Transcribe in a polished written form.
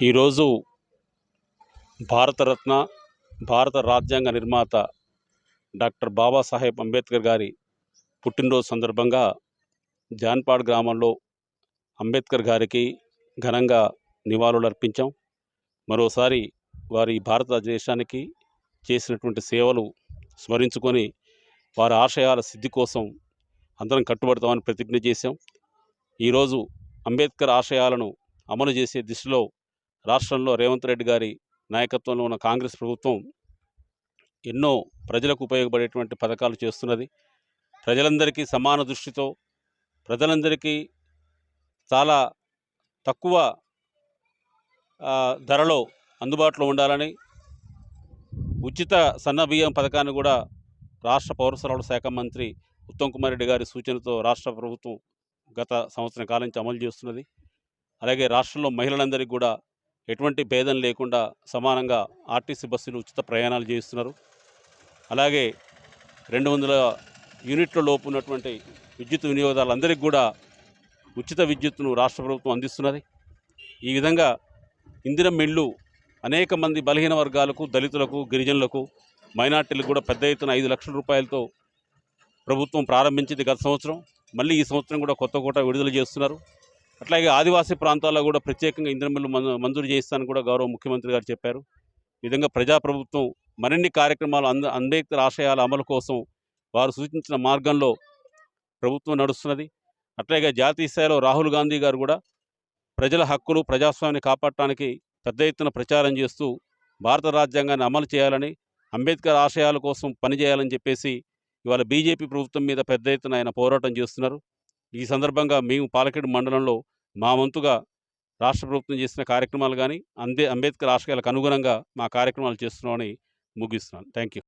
ఈరోజు భారతరత్న భారత రాజ్యాంగ నిర్మాత డాక్టర్ బాబాసాహెబ్ అంబేద్కర్ గారి పుట్టినరోజు సందర్భంగా జాన్పాడ్ గ్రామంలో అంబేద్కర్ గారికి ఘనంగా నివాళులు అర్పించాం. మరోసారి వారి భారతదేశానికి చేసినటువంటి సేవలు స్మరించుకొని వారి ఆశయాల సిద్ధి కోసం అందరం కట్టుబడతామని ప్రతిజ్ఞ చేశాం. ఈరోజు అంబేద్కర్ ఆశయాలను అమలు చేసే దిశలో రాష్ట్రంలో రేవంత్ రెడ్డి గారి నాయకత్వంలో ఉన్న కాంగ్రెస్ ప్రభుత్వం ఎన్నో ప్రజలకు ఉపయోగపడేటువంటి పథకాలు చేస్తున్నది. ప్రజలందరికీ సమాన దృష్టితో ప్రజలందరికీ చాలా తక్కువ ధరలో అందుబాటులో ఉండాలని ఉచిత సన్నబియ్యం పథకాన్ని కూడా రాష్ట్ర పౌర సరఫరాల శాఖ మంత్రి ఉత్తమ్ కుమార్ రెడ్డి గారి సూచనతో రాష్ట్ర ప్రభుత్వం గత సంవత్సరం కాలం నుంచి అమలు చేస్తున్నది. అలాగే రాష్ట్రంలో మహిళలందరికీ కూడా ఎటువంటి భేదం లేకుండా సమానంగా ఆర్టీసీ బస్సులు ఉచిత ప్రయాణాలు చేయిస్తున్నారు. అలాగే 200 యూనిట్ల లోపు ఉన్నటువంటి విద్యుత్ వినియోగదారులందరికీ కూడా ఉచిత విద్యుత్తును రాష్ట్ర ప్రభుత్వం అందిస్తున్నది. ఈ విధంగా ఇందిరమ్మ ఇళ్ళు అనేక మంది బలహీన వర్గాలకు, దళితులకు, గిరిజనులకు, మైనార్టీలకు కూడా పెద్ద ఎత్తున 5 లక్షల రూపాయలతో ప్రభుత్వం ప్రారంభించింది గత సంవత్సరం. మళ్ళీ ఈ సంవత్సరం కూడా కొత్త కోట విడుదల చేస్తున్నారు. అట్లాగే ఆదివాసీ ప్రాంతాల్లో కూడా ప్రత్యేకంగా ఇందిరమ్మ ఇళ్ళు మంజూరు చేయిస్తానని కూడా గౌరవ ముఖ్యమంత్రి గారు చెప్పారు. ఈ విధంగా ప్రజాప్రభుత్వం మరిన్ని కార్యక్రమాలు అంబేద్కర్ ఆశయాల అమలు కోసం వారు సూచించిన మార్గంలో ప్రభుత్వం నడుస్తున్నది. అట్లాగే జాతీయ స్థాయిలో రాహుల్ గాంధీ గారు కూడా ప్రజల హక్కులు, ప్రజాస్వామ్యాన్ని కాపాడటానికి పెద్ద ఎత్తున ప్రచారం చేస్తూ భారత రాజ్యాంగాన్ని అమలు చేయాలని, అంబేద్కర్ ఆశయాల కోసం పనిచేయాలని చెప్పేసి ఇవాళ బీజేపీ ప్రభుత్వం మీద పెద్ద ఎత్తున ఆయన పోరాటం చేస్తున్నారు. ఈ సందర్భంగా మేము పాలకేడు మండలంలో మా వంతుగా రాష్ట్ర ప్రభుత్వం చేసిన కార్యక్రమాలు కానీ అంబేద్కర్ ఆశయాలకు అనుగుణంగా మా కార్యక్రమాలు చేస్తున్నామని ముగిస్తున్నాను. Thank you.